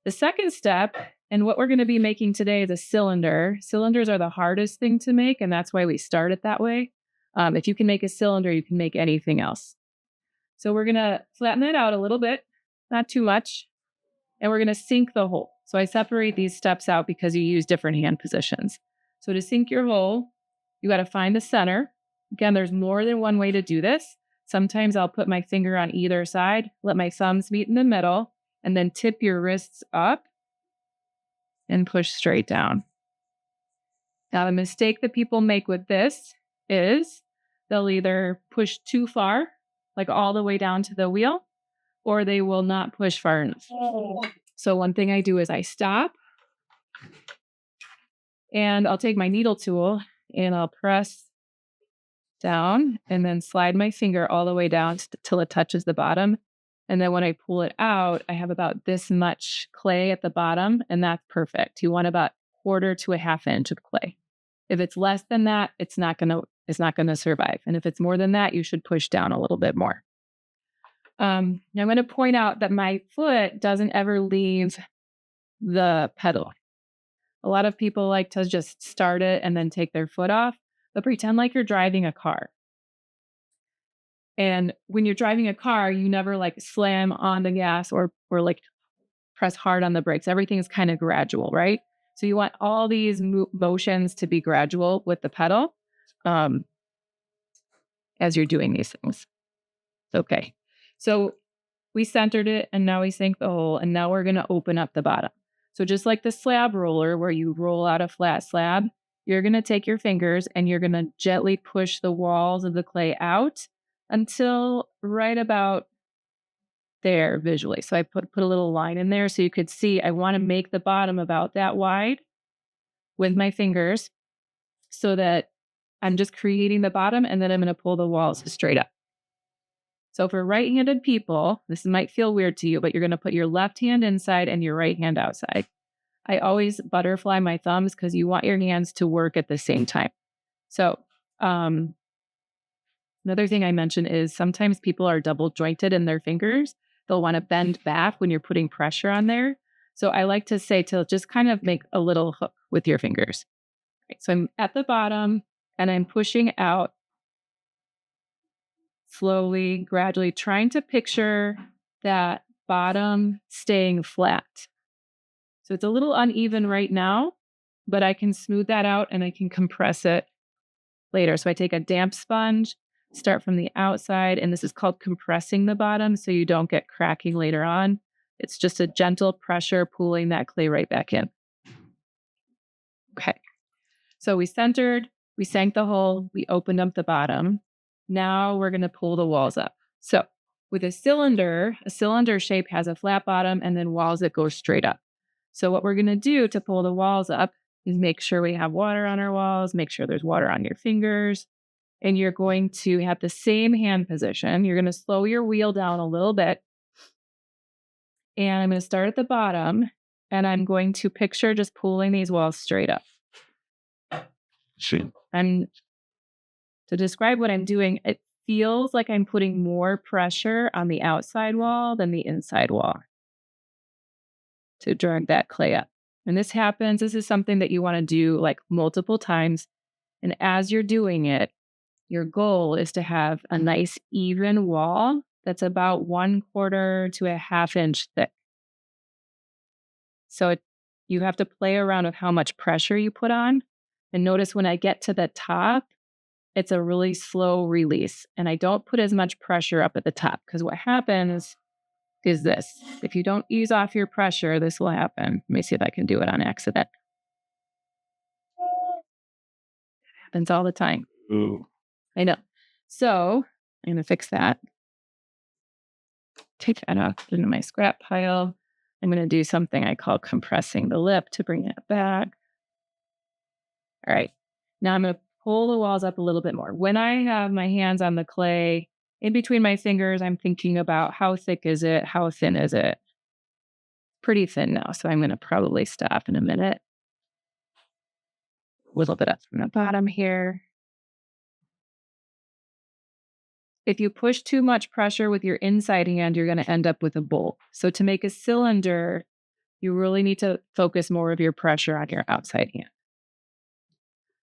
The second step, and what we're going to be making today, is a cylinder. Cylinders are the hardest thing to make, and that's why we start it that way. If you can make a cylinder, you can make anything else. So we're going to flatten it out a little bit, not too much, and we're going to sink the hole. So I separate these steps out because you use different hand positions. So to sink your hole, you got to find the center. Again, there's more than one way to do this. Sometimes I'll put my finger on either side, let my thumbs meet in the middle, and then tip your wrists up and push straight down. Now, the mistake that people make with this is they'll either push too far, like all the way down to the wheel, or they will not push far enough. So one thing I do is I stop and I'll take my needle tool and I'll press down and then slide my finger all the way down till it touches the bottom. And then when I pull it out, I have about this much clay at the bottom, and that's perfect. You want about 1/4 to a 1/2 inch of clay. If it's less than that, it's not gonna survive. And if it's more than that, you should push down a little bit more. Now I'm going to point out that my foot doesn't ever leave the pedal. A lot of people like to just start it and then take their foot off, but pretend like you're driving a car. And when you're driving a car, you never like slam on the gas or like press hard on the brakes. Everything is kind of gradual, right? So you want all these motions to be gradual with the pedal as you're doing these things. Okay. So we centered it and now we sank the hole and now we're going to open up the bottom. So just like the slab roller where you roll out a flat slab, you're going to take your fingers and you're going to gently push the walls of the clay out until right about there visually. So I put a little line in there so you could see I want to make the bottom about that wide with my fingers so that I'm just creating the bottom and then I'm going to pull the walls straight up. So for right-handed people, this might feel weird to you, but you're going to put your left hand inside and your right hand outside. I always butterfly my thumbs because you want your hands to work at the same time. So another thing I mentioned is sometimes people are double jointed in their fingers. They'll want to bend back when you're putting pressure on there. So I like to say to just kind of make a little hook with your fingers. Right, so I'm at the bottom and I'm pushing out slowly, gradually, trying to picture that bottom staying flat. So it's a little uneven right now, but I can smooth that out and I can compress it later. So I take a damp sponge, start from the outside, and this is called compressing the bottom so you don't get cracking later on. It's just a gentle pressure pulling that clay right back in. Okay. So we centered, we sank the hole, we opened up the bottom. Now we're going to pull the walls up. So with a cylinder shape has a flat bottom and then walls that go straight up. So what we're going to do to pull the walls up is make sure we have water on our walls, make sure there's water on your fingers, and you're going to have the same hand position. You're going to slow your wheel down a little bit. And I'm going to start at the bottom and I'm going to picture just pulling these walls straight up. And to describe what I'm doing, it feels like I'm putting more pressure on the outside wall than the inside wall to drag that clay up. And this is something that you want to do like multiple times. And as you're doing it, your goal is to have a nice even wall that's about 1/4 to a 1/2 inch thick. So you have to play around with how much pressure you put on. And notice when I get to the top, it's a really slow release. And I don't put as much pressure up at the top because what happens is this. If you don't ease off your pressure, this will happen. Let me see if I can do it on accident. It happens all the time. Ooh. I know. So I'm going to fix that. Take that off into my scrap pile. I'm going to do something I call compressing the lip to bring it back. All right. Now I'm going to pull the walls up a little bit more. When I have my hands on the clay, in between my fingers, I'm thinking about how thick is it? How thin is it? Pretty thin now, so I'm going to probably stop in a minute. A little bit up from the bottom here. If you push too much pressure with your inside hand, you're going to end up with a bolt. So to make a cylinder, You really need to focus more of your pressure on your outside hand.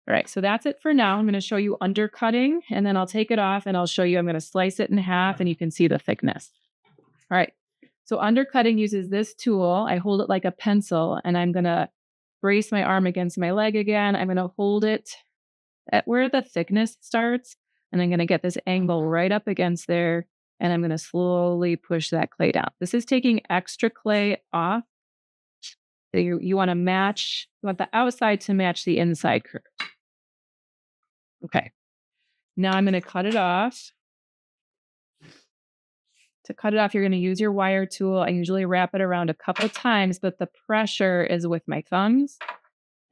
All right, so that's it for now. I'm going to show you undercutting, and then I'll take it off and I'll show you. I'm going to slice it in half and you can see the thickness. All right, so undercutting uses this tool. I hold it like a pencil and I'm going to brace my arm against my leg again. I'm going to hold it at where the thickness starts, and I'm going to get this angle right up against there, and I'm going to slowly push that clay down. This is taking extra clay off. So you want to match, you want the outside to match the inside curve. Okay. Now I'm going to cut it off. To cut it off, you're going to use your wire tool. I usually wrap it around a couple of times, but the pressure is with my thumbs.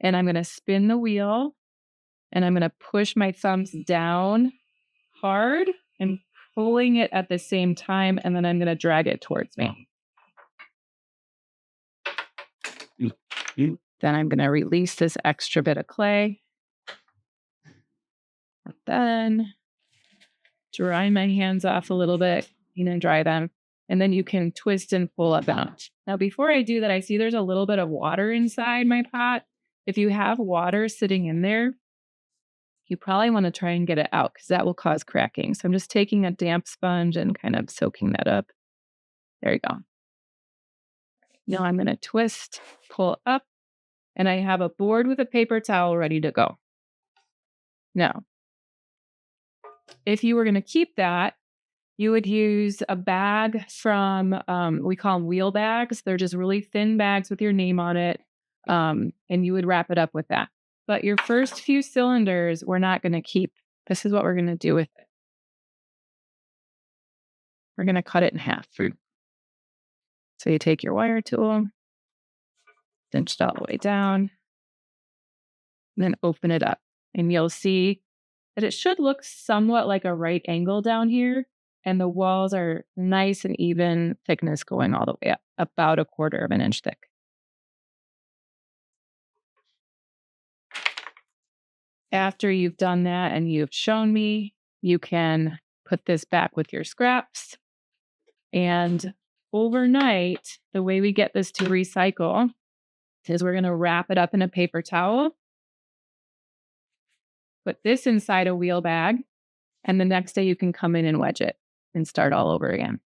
And I'm going to spin the wheel and I'm going to push my thumbs down hard and pulling it at the same time. And then I'm going to drag it towards me. Then I'm going to release this extra bit of clay. And then dry my hands off a little bit, dry them. And then you can twist and pull up out. Now, before I do that, I see there's a little bit of water inside my pot. If you have water sitting in there, you probably want to try and get it out because that will cause cracking. So I'm just taking a damp sponge and kind of soaking that up. There you go. Now I'm going to twist, pull up, and I have a board with a paper towel ready to go. Now, if you were going to keep that, you would use a bag from, we call them wheel bags. They're just really thin bags with your name on it. And you would wrap it up with that. But your first few cylinders, we're not going to keep. This is what we're going to do with it. We're going to cut it in half. So you take your wire tool, cinch it all the way down, and then open it up. And you'll see that it should look somewhat like a right angle down here. And the walls are nice and even thickness going all the way up, about 1/4 of an inch thick. After you've done that and you've shown me, you can put this back with your scraps. And overnight, the way we get this to recycle is we're going to wrap it up in a paper towel, put this inside a wheel bag, and the next day you can come in and wedge it and start all over again.